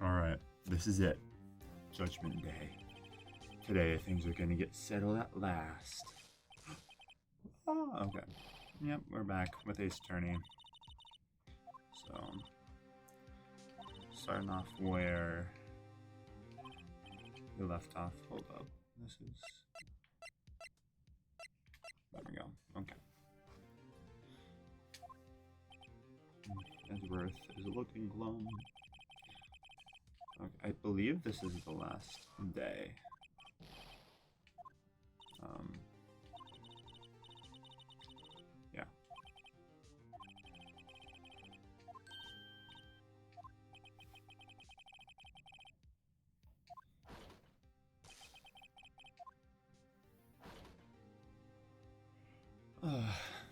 Alright, this is it. Judgment Day. Today things are gonna get settled at last. Oh, okay. Yep, we're back with Ace Attorney. So, starting off where we left off. Hold up. This is... There we go. Okay. Edgeworth is looking glum. Okay, I believe this is the last day. Yeah.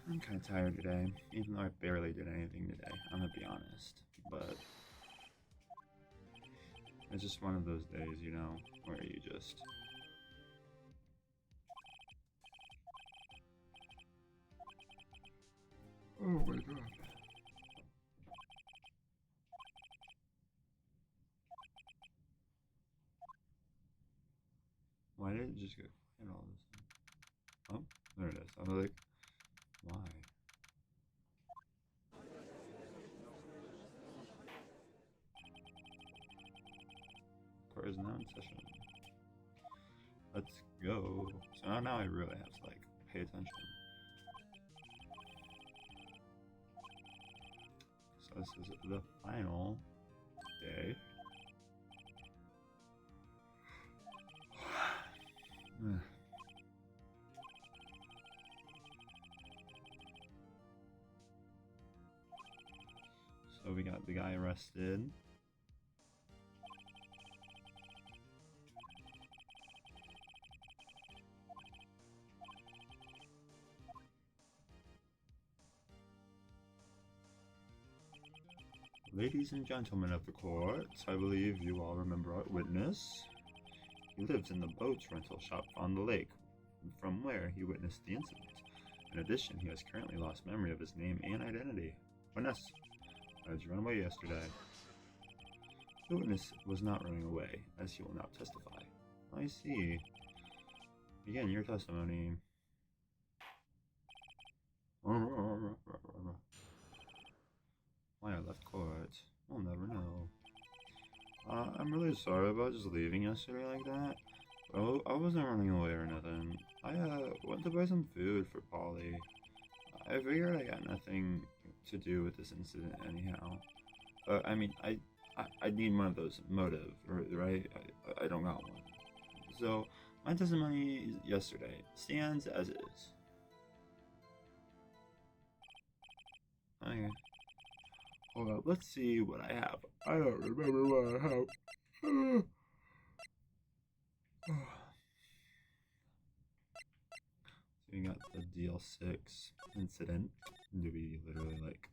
I'm kind of tired today, even though I barely did anything today, I'm gonna be honest. But it's just one of those days, you know, where you just... Oh my god. Why did it just get quiet all of a sudden? Oh, there it is. I was like, why? Court is now in session. Let's go. So now I really have to like pay attention. So this is the final day. So we got the guy arrested. Ladies and gentlemen of the court, I believe you all remember our witness. He lives in the boat rental shop on the lake, from where he witnessed the incident. In addition, he has currently lost memory of his name and identity. Witness, why did you run away yesterday? The witness was not running away, as he will now testify. I see. Begin your testimony. Why I left court? We'll never know. I'm really sorry about just leaving yesterday like that. Oh, I wasn't running away or nothing. I went to buy some food for Polly. I figured I got nothing to do with this incident anyhow. I mean, I need one of those motive, right? I don't got one. So, my testimony yesterday stands as is. Okay. Hold up, let's see what I have. I don't remember what I have. So we got the DL6 incident. Do we literally like...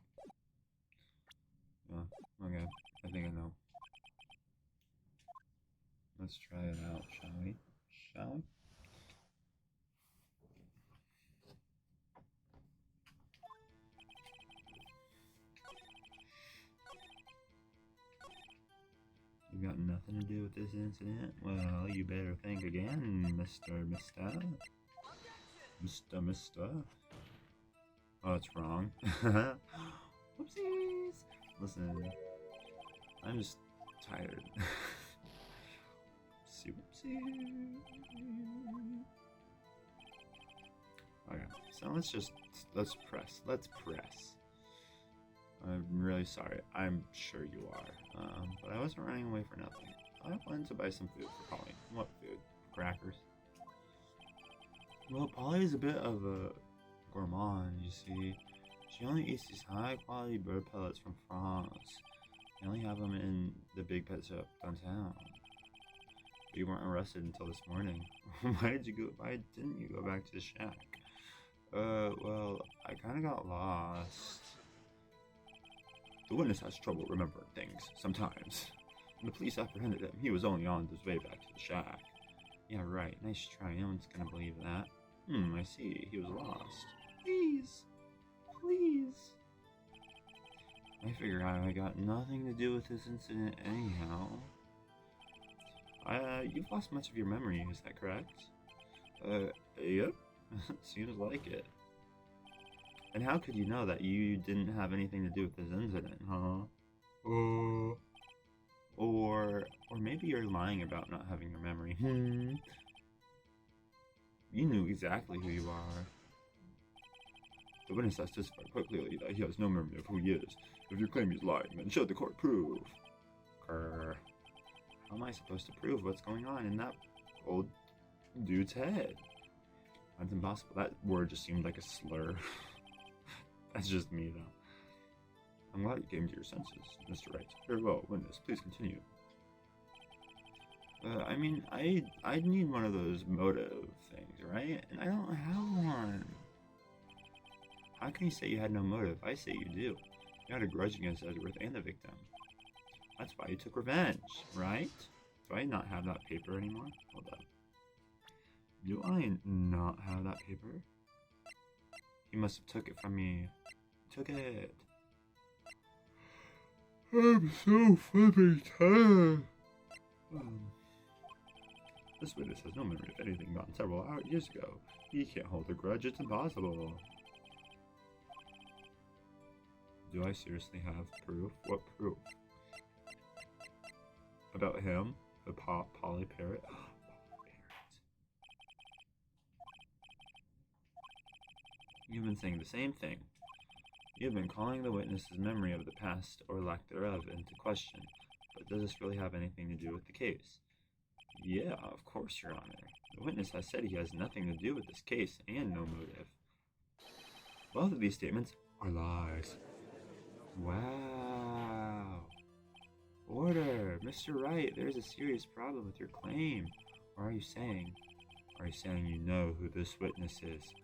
okay, I think I know. Let's try it out, shall we? Shall we? You got nothing to do with this incident? Well, you better think again, Mister. Oh, it's wrong. Whoopsies! Listen, I'm just tired. Whoopsie. Okay, so let's press. I'm really sorry. I'm sure you are. But I wasn't running away for nothing. I wanted to buy some food for Polly. What food? Crackers. Well, Polly is a bit of a gourmand, you see. She only eats these high-quality bird pellets from France. They only have them in the big pet shop downtown. But you weren't arrested until this morning. Why didn't you go back to the shack? Well, I kinda got lost. The witness has trouble remembering things, sometimes. When the police apprehended him, he was only on his way back to the shack. Yeah, right, nice try, no one's gonna believe that. I see, he was lost. Please! I figure I got nothing to do with this incident anyhow. You've lost much of your memory, is that correct? Yep. Seems like it. And how could you know that you didn't have anything to do with this incident, huh? Or maybe you're lying about not having your memory. You knew exactly who you are. The witness has testified quite clearly that he has no memory of who he is. If you claim he's lying, then show the court proof. Grr. How am I supposed to prove what's going on in that old dude's head? That's impossible. That word just seemed like a slur. That's just me, though. I'm glad you came to your senses, Mr. Wright. Very well, witness, please continue. I mean, I'd need one of those motive things, right? And I don't have one. How can you say you had no motive? I say you do. You had a grudge against Edgeworth and the victim. That's why you took revenge, right? Do I not have that paper anymore? Hold up. Do I not have that paper? He must have took it from me. Took it. I'm so flipping tired. This witness has no memory of anything gotten several years ago. He can't hold a grudge. It's impossible. Do I seriously have proof? What proof? About him? The Polly Parrot? You've been saying the same thing. You've been calling the witness's memory of the past, or lack thereof, into question. But does this really have anything to do with the case? Yeah, of course, Your Honor. The witness has said he has nothing to do with this case, and no motive. Both of these statements are lies. Wow. Order! Mr. Wright, there's a serious problem with your claim. Or are you saying you know who this witness is?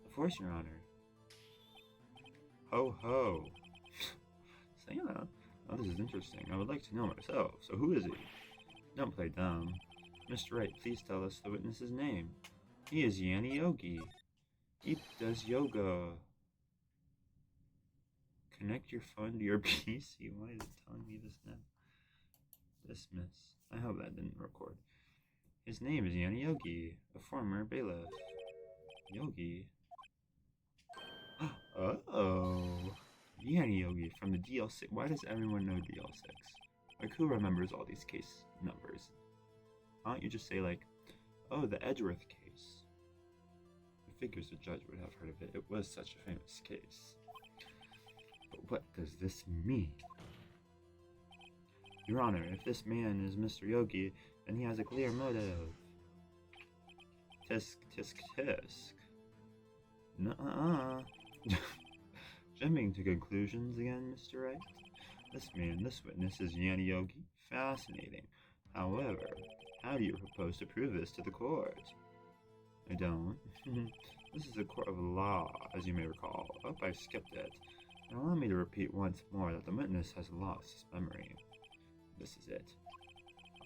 Of course, Your Honor. Ho ho. Santa? Oh, this is interesting. I would like to know myself. So who is he? Don't play dumb. Mr. Wright, please tell us the witness's name. He is Yanni Yogi. He does yoga. Connect your phone to your PC. Why is it telling me this now? Dismiss. I hope that didn't record. His name is Yanni Yogi, a former bailiff. Yogi? Uh-oh. Yanni Yogi from the DL6. Why does everyone know DL6? Like, who remembers all these case numbers? Why don't you just say, like, oh, the Edgeworth case? I figures the judge would have heard of it. It was such a famous case. But what does this mean? Your Honor, if this man is Mr. Yogi, then he has a clear motive. Tisk, tisk, tisk. Nuh-uh. Jumping to conclusions again, Mr. Wright? This witness is Yanni Yogi. Fascinating. However, how do you propose to prove this to the court? I don't. This is a court of law, as you may recall. Oh, I skipped it. Now allow me to repeat once more that the witness has lost his memory. This is it.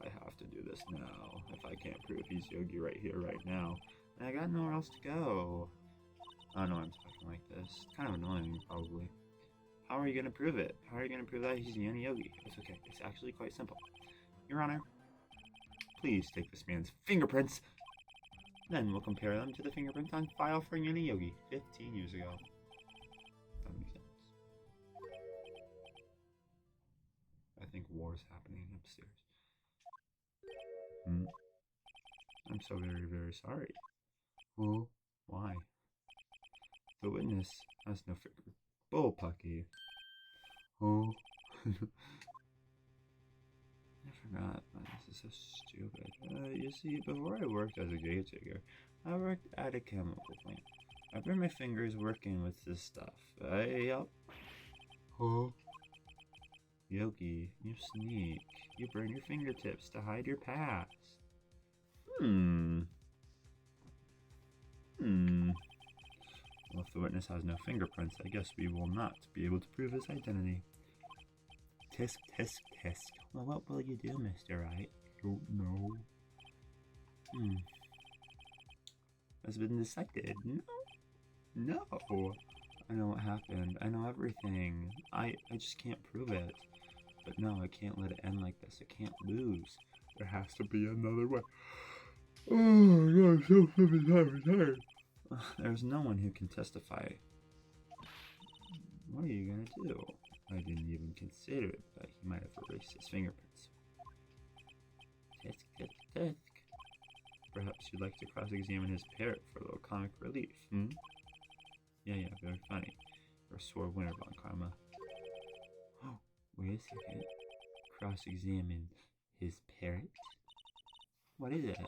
I have to do this now. If I can't prove he's Yogi right here, right now, and I got nowhere else to go. I don't know why I'm talking like this. It's kind of annoying, probably. How are you going to prove it? How are you going to prove that he's Yanni Yogi? It's okay. It's actually quite simple. Your Honor, please take this man's fingerprints. Then we'll compare them to the fingerprints on file for Yanni Yogi 15 years ago. That makes sense. I think war's happening upstairs. I'm so very, very sorry. Who? Why? The witness has no finger. Bullpucky. Oh. I forgot. This is so stupid. You see, before I worked as a gate digger, I worked at a chemical plant. I burned my fingers working with this stuff. Yup. Oh. Yogi, you sneak. You burn your fingertips to hide your past. Well, if the witness has no fingerprints, I guess we will not be able to prove his identity. Tisk, tisk, tisk. Well, what will you do, Mr. Wright? I don't know. Has been decided. No. I know what happened. I know everything. I just can't prove it. But no, I can't let it end like this. I can't lose. There has to be another way. Oh my god, I'm so flippin' tired. There's no one who can testify. What are you gonna do? I didn't even consider it, but he might have erased his fingerprints. Tisk. Perhaps you'd like to cross-examine his parrot for a little comic relief, hmm? Yeah, very funny. You're a sore winner, Von Karma. Oh, wait a second. Cross-examine his parrot? What is it?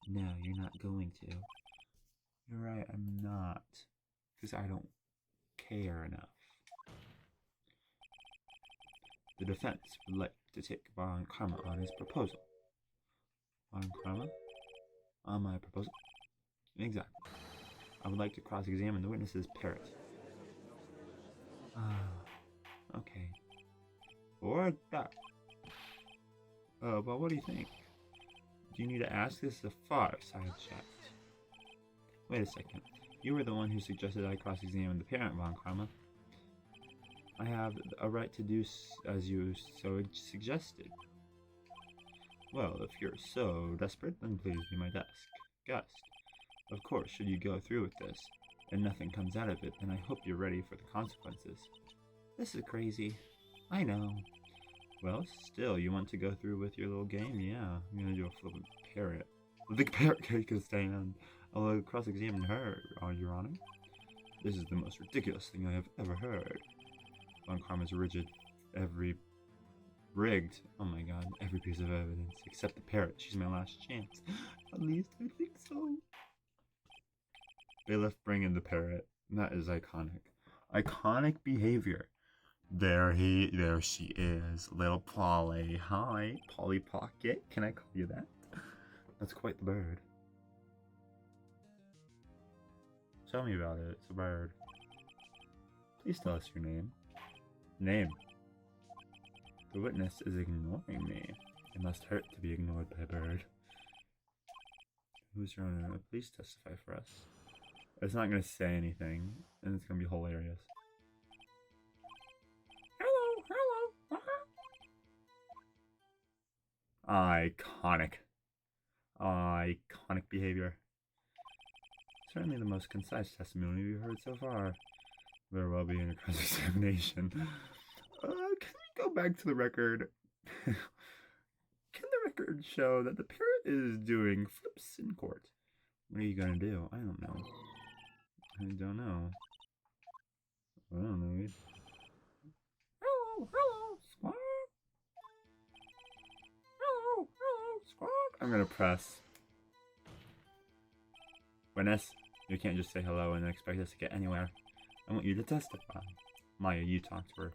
No, you're not going to. You're right, I'm not. Because I don't care enough. The defense would like to take Von Karma on his proposal. Von Karma? On my proposal? Exactly. I would like to cross-examine the witness's parrot. Okay. Or that. Well, what do you think? Do you need to ask? This is a far-side chat. Wait a second. You were the one who suggested I cross-examine the parent, Von Karma. I have a right to do as you so suggested. Well, if you're so desperate, then please be my guest. Of course, should you go through with this, and nothing comes out of it, then I hope you're ready for the consequences. This is crazy. I know. Well, still, you want to go through with your little game? Yeah, I'm gonna do a flippant parrot. The parrot can stand. I'll cross-examine her, Your Honor. This is the most ridiculous thing I have ever heard. Von Karma's rigged. Oh my god, every piece of evidence except the parrot. She's my last chance. At least I think so. Bailiff, bring in the parrot. That is iconic. Iconic behavior. There she is, little Polly. Hi, Polly Pocket. Can I call you that? That's quite the bird. Tell me about it. It's a bird. Please tell us your name. Name. The witness is ignoring me. It must hurt to be ignored by a bird. Who's your owner? Please testify for us. It's not going to say anything, and it's going to be hilarious. Hello. Iconic. Iconic behavior. Certainly the most concise testimony we've heard so far. There will be a cross-examination. Can we go back to the record? Can the record show that the parrot is doing flips in court? What are you gonna do? I don't know. I don't know. Hello, squawk. Hello, squawk. I'm gonna press. Witness, you can't just say hello and expect us to get anywhere. I want you to testify. Maya, you talk to her.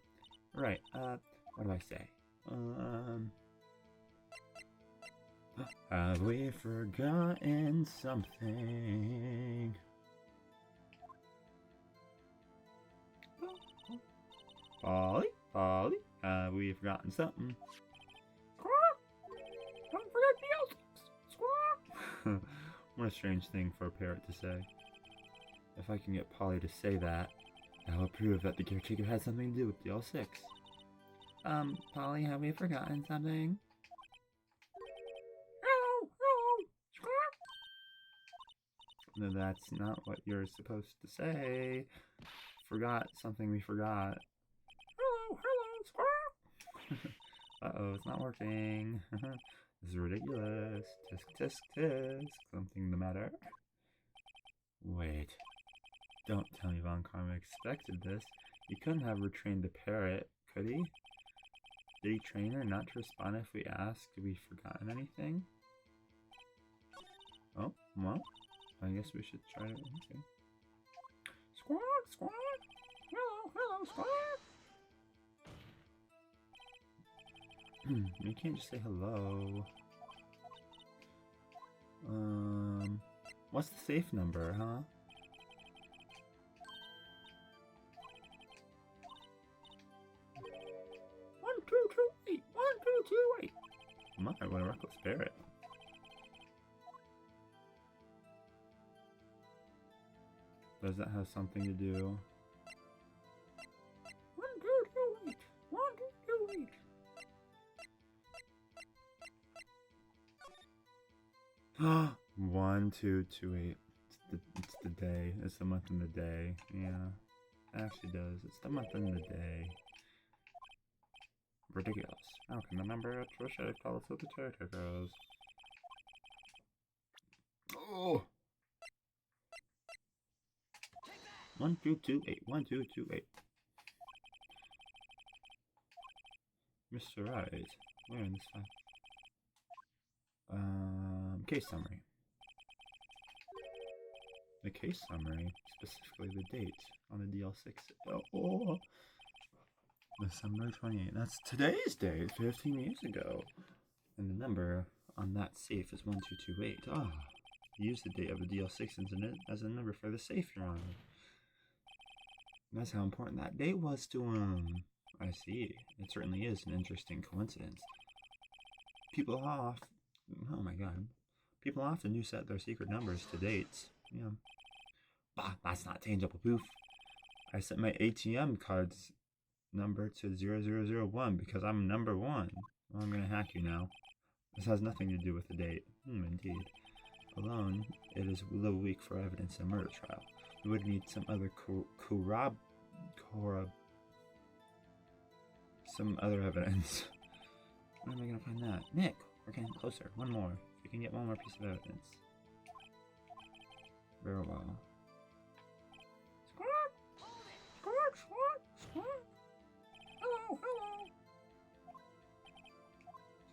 Right, what do I say? Have we forgotten something? Polly, have we forgotten something? Squawk! Don't forget the else! Squawk! What a strange thing for a parrot to say. If I can get Polly to say that, that will prove that the caretaker had something to do with the all six. Polly, have we forgotten something? Hello, squawk! No, that's not what you're supposed to say. Forgot something we forgot. Hello, squawk! Uh-oh, it's not working. This is ridiculous. Tisk. Something the matter? Wait. Don't tell me Von Karma expected this. He couldn't have retrained the parrot, could he? Did he train her not to respond if we asked if we've forgotten anything? Oh, well, I guess we should try it. Okay. Squawk! Hello, squawk! You can't just say hello. What's the safe number, huh? One, two, eight. My, what a reckless parrot. Does that have something to do 1228. It's the day. It's the month and the day. Yeah, it actually does. It's the month and the day. Ridiculous. How can the number Trisha call it to the potatoes? Oh! 1228. 1228. Mr. Wright. Where in this file? Case summary. The case summary, specifically the date on the DL6. Oh, December 28th. That's today's date, 15 years ago. And the number on that safe is 1228. Ah, use the date of the DL6 incident as a number for the safe, Your Honor. That's how important that date was to him. I see. It certainly is an interesting coincidence. People often do set their secret numbers to dates. Yeah. Bah, that's not tangible proof. I set my ATM card's number to 0001 because I'm number one. Well, I'm gonna hack you now. This has nothing to do with the date. Indeed. Alone, it is a little weak for evidence in a murder trial. We would need some other some other evidence. Where am I gonna find that? Nick, we're getting closer. One more. If we can get one more piece of evidence. Very well. Squawk! Squawk, squawk, squawk! Hello, hello!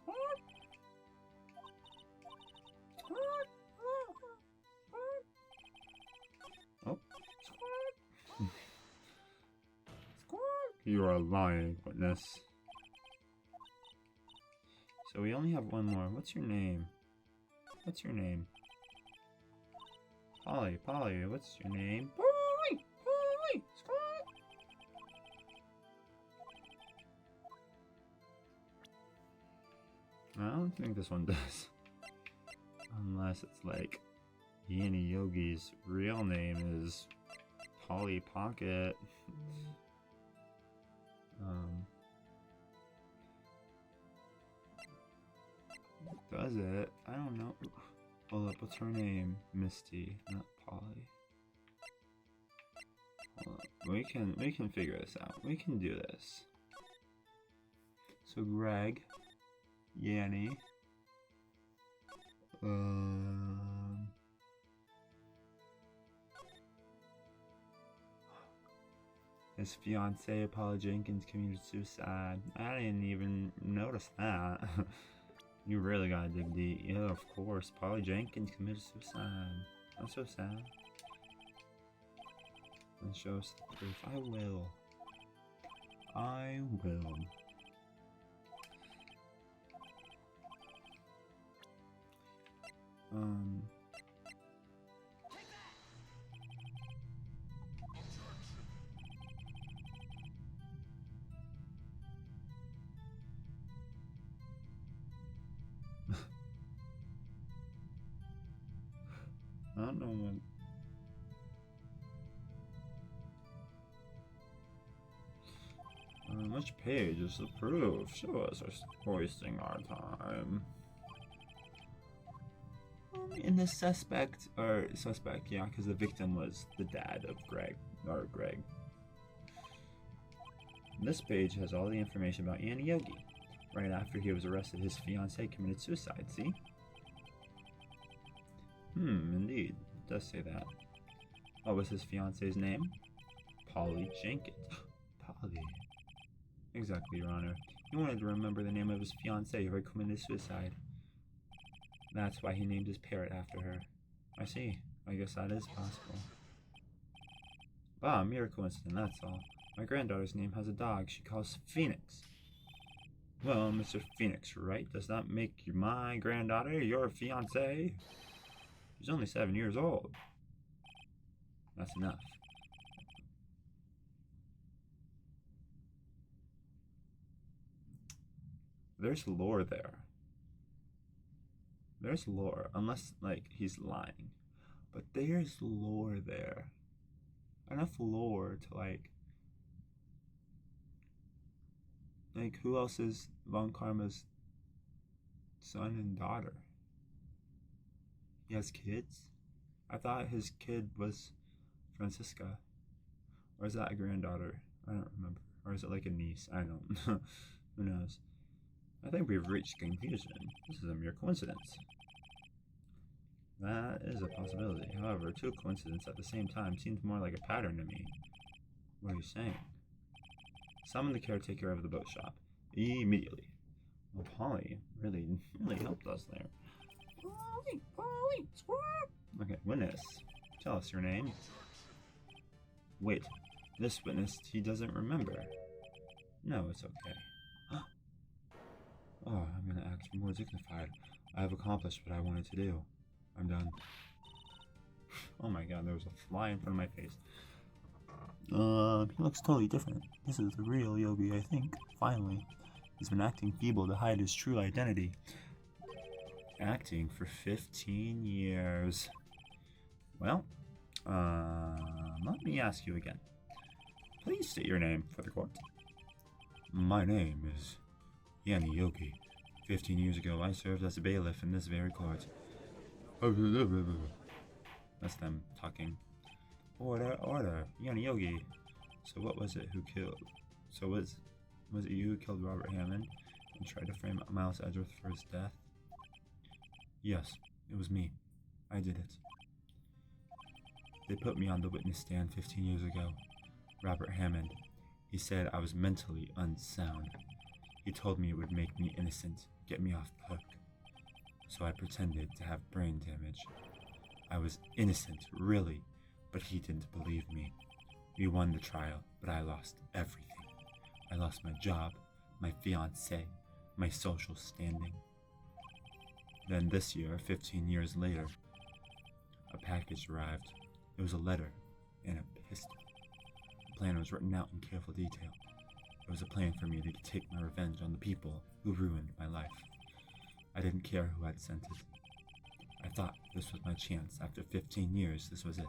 Squawk! Squawk! Hello! Squawk! Oh, squawk! Squawk! You are lying, witness. So we only have one more. What's your name? What's your name? Polly, what's your name? Polly! Squawk! I don't think this one does. Unless it's like Yanni Yogi's real name is Polly Pocket. Does it? I don't know. Hold up, what's her name? Misty, not Polly. Hold up. We can figure this out. We can do this. So Greg, Yanni, his fiance Paula Jenkins committed suicide. I didn't even notice that. You really gotta dig deep. Yeah, of course. Paula Jenkins committed suicide. That's so sad. And show us the proof. I will. I don't know what. Which page is the proof? Show us we're wasting our time. In the suspect, yeah, because the victim was the dad of Greg. This page has all the information about Yanni Yogi. Right after he was arrested, his fiancée committed suicide, see? Indeed. It does say that. What was his fiancée's name? Polly Jenkins. Polly. Exactly, Your Honor. He wanted to remember the name of his fiancée who had committed suicide. That's why he named his parrot after her. I see. I guess that is possible. Ah, mere coincidence, that's all. My granddaughter's name has a dog she calls Phoenix. Well, Mr. Phoenix, right? Does that make my granddaughter your fiancée? She's only 7 years old. That's enough. There's lore there. There's lore, unless, like, he's lying. But there's lore there. Enough lore to, like, who else is Von Karma's son and daughter? He has kids? I thought his kid was Francisca. Or is that a granddaughter? I don't remember. Or is it like a niece? I don't know. Who knows? I think we've reached conclusion. This is a mere coincidence. That is a possibility. However, two coincidences at the same time seems more like a pattern to me. What are you saying? Summon the caretaker of the boat shop. Immediately. Well, Polly really helped us there. Polly, squawk! Okay, witness. Tell us your name. Wait, this witness, he doesn't remember. No, it's okay. Oh, I'm gonna act more dignified. I have accomplished what I wanted to do. I'm done. Oh my god, there was a fly in front of my face. He looks totally different. This is the real Yogi, I think. Finally. He's been acting feeble to hide his true identity. Acting for 15 years. Well, let me ask you again. Please state your name for the court. My name is Yanni Yogi. 15 years ago, I served as a bailiff in this very court. That's them talking. Order, Yanni Yogi. So what was it who killed? So was it you who killed Robert Hammond and tried to frame Miles Edgeworth for his death? Yes, it was me. I did it. They put me on the witness stand 15 years ago. Robert Hammond. He said I was mentally unsound. He told me it would make me innocent, get me off the hook. So I pretended to have brain damage. I was innocent, really, but he didn't believe me. We won the trial, but I lost everything. I lost my job, my fiancée, my social standing. Then this year, 15 years later, a package arrived. It was a letter and a pistol. The plan was written out in careful detail. It was a plan for me to take my revenge on the people who ruined my life. I didn't care who had sent it. I thought this was my chance. After 15 years, this was it.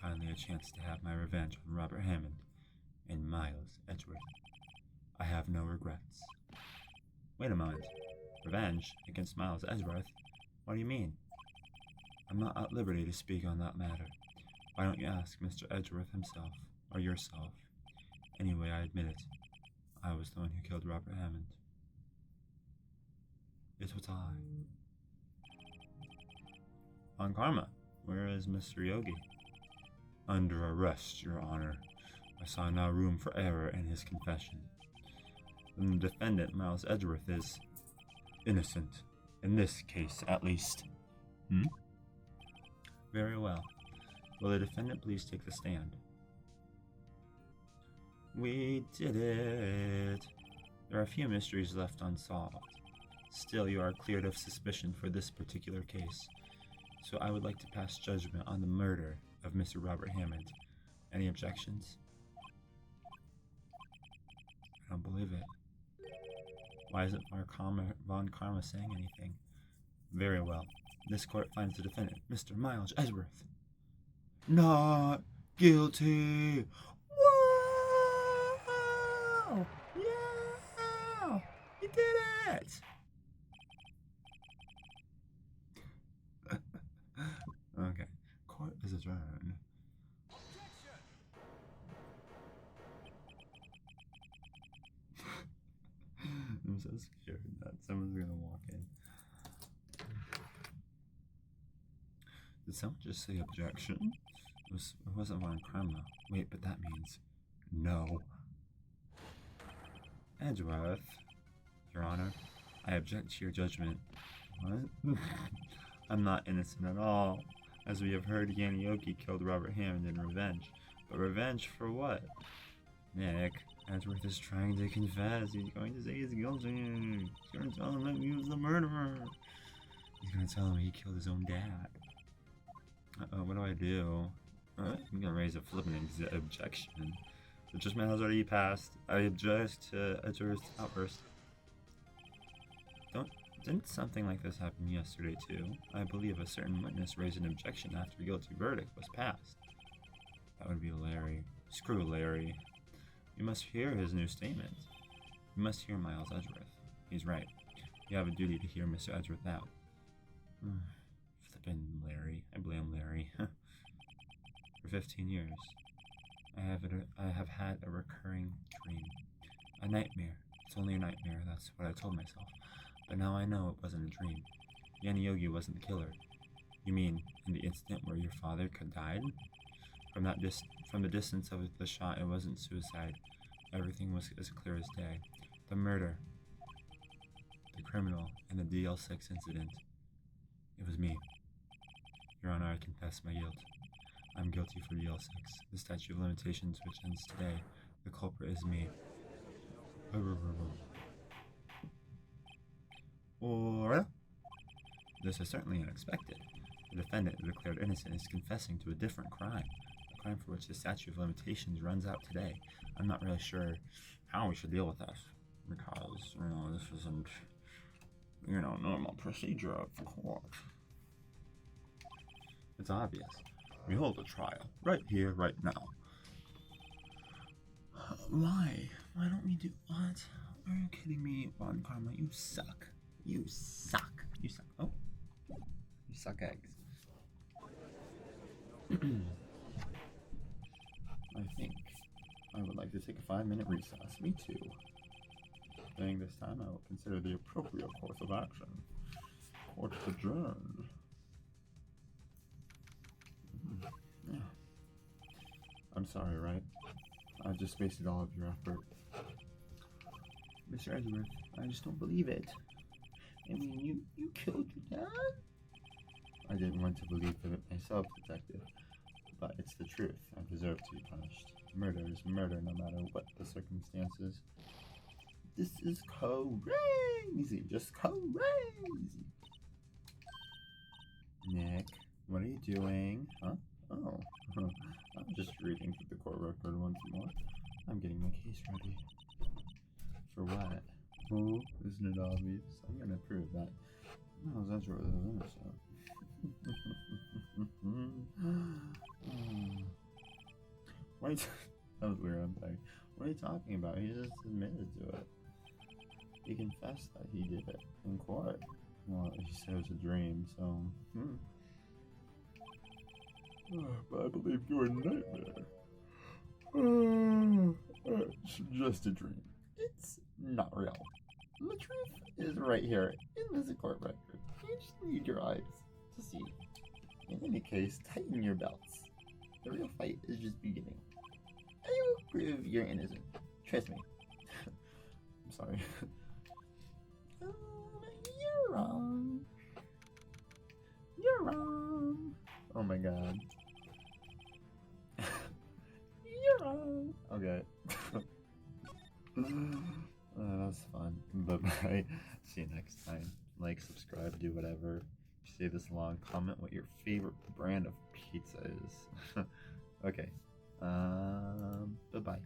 Finally a chance to have my revenge on Robert Hammond and Miles Edgeworth. I have no regrets. Wait a moment. Revenge against Miles Edgeworth? What do you mean? I'm not at liberty to speak on that matter. Why don't you ask Mr. Edgeworth himself, or yourself? Anyway, I admit it. I was the one who killed Robert Hammond. It was I. On Karma, where is Mr. Yogi? Under arrest, Your Honor. I saw no room for error in his confession. Then the defendant, Miles Edgeworth, is innocent. In this case, at least. Very well. Will the defendant please take the stand? We did it. There are a few mysteries left unsolved. Still, you are cleared of suspicion for this particular case. So I would like to pass judgment on the murder of Mr. Robert Hammond. Any objections? I don't believe it. Why isn't Von Karma saying anything? Very well. This court finds the defendant, Mr. Miles Edgeworth, not guilty. Whoa! Yeah! He did it! Okay. Court is adjourned. I'm so scared that someone's gonna walk in. Did someone just say objection? It wasn't Von Karma. Wait, but that means no. Edgeworth, Your Honor, I object to your judgment. What? I'm not innocent at all. As we have heard, Yanni Yogi killed Robert Hammond in revenge. But revenge for what? Nick, Edgeworth is trying to confess. He's going to say he's guilty. He's going to tell him that he was the murderer. He's going to tell him he killed his own dad. What do I do? I'm going to raise a flippant objection. The judgment has already passed. I object to Edgeworth's outburst. Didn't something like this happen yesterday too? I believe a certain witness raised an objection after a guilty verdict was passed. That would be Larry. Screw Larry. You must hear his new statement. You must hear Miles Edgeworth. He's right. You have a duty to hear Mr. Edgeworth out. happened, Larry? I blame Larry. For 15 years, I have had a recurring dream. A nightmare. It's only a nightmare, that's what I told myself. But now I know it wasn't a dream. Yanni Yogi wasn't the killer. You mean, in the instant where your father died? From the distance of the shot, it wasn't suicide. Everything was as clear as day. The murder, the criminal, and the DL6 incident. It was me. Your Honor, I confess my guilt. I'm guilty for DL6. The statute of limitations, which ends today. The culprit is me. Or this is certainly unexpected. The defendant, declared innocent, is confessing to a different crime. A crime for which the statute of limitations runs out today. I'm not really sure how we should deal with this. Because, this isn't, normal procedure of the court. It's obvious. We hold a trial. Right here, right now. Why? Why don't we do what? Are you kidding me, Bon Karma? You suck. You suck. You suck. Oh. You suck eggs. I think I would like to take a 5-minute recess. Me too. During this time, I will consider the appropriate course of action. Court adjourned. Yeah. I'm sorry, Wright? I just wasted all of your effort. Mr. Edgeworth, I just don't believe it. I mean, you killed your dad? I didn't want to believe it myself, Detective. But it's the truth. I deserve to be punished. Murder is murder no matter what the circumstances. This is crazy. Just crazy. Nick, what are you doing? Huh? Oh. I'm just reading through the court record once more. I'm getting my case ready. For what? Oh, isn't it obvious? I'm gonna prove that. No, that's really innocent. What? That was weird. I'm sorry. What are you talking about? He just admitted to it. He confessed that he did it in court. Well, he said it was a dream, so. But I believe you're a nightmare. It's just a dream. It's not real. The truth is right here in this court record. You just need your eyes to see. In any case, tighten your belts. The real fight is just beginning. I will prove you're innocent. Trust me. I'm sorry. You're wrong. You're wrong. Oh my god. You're wrong. Okay. That's fun. Bye-bye. See you next time. Like, subscribe, do whatever. Say this long. Comment what your favorite brand of pizza is. Okay. Bye-bye.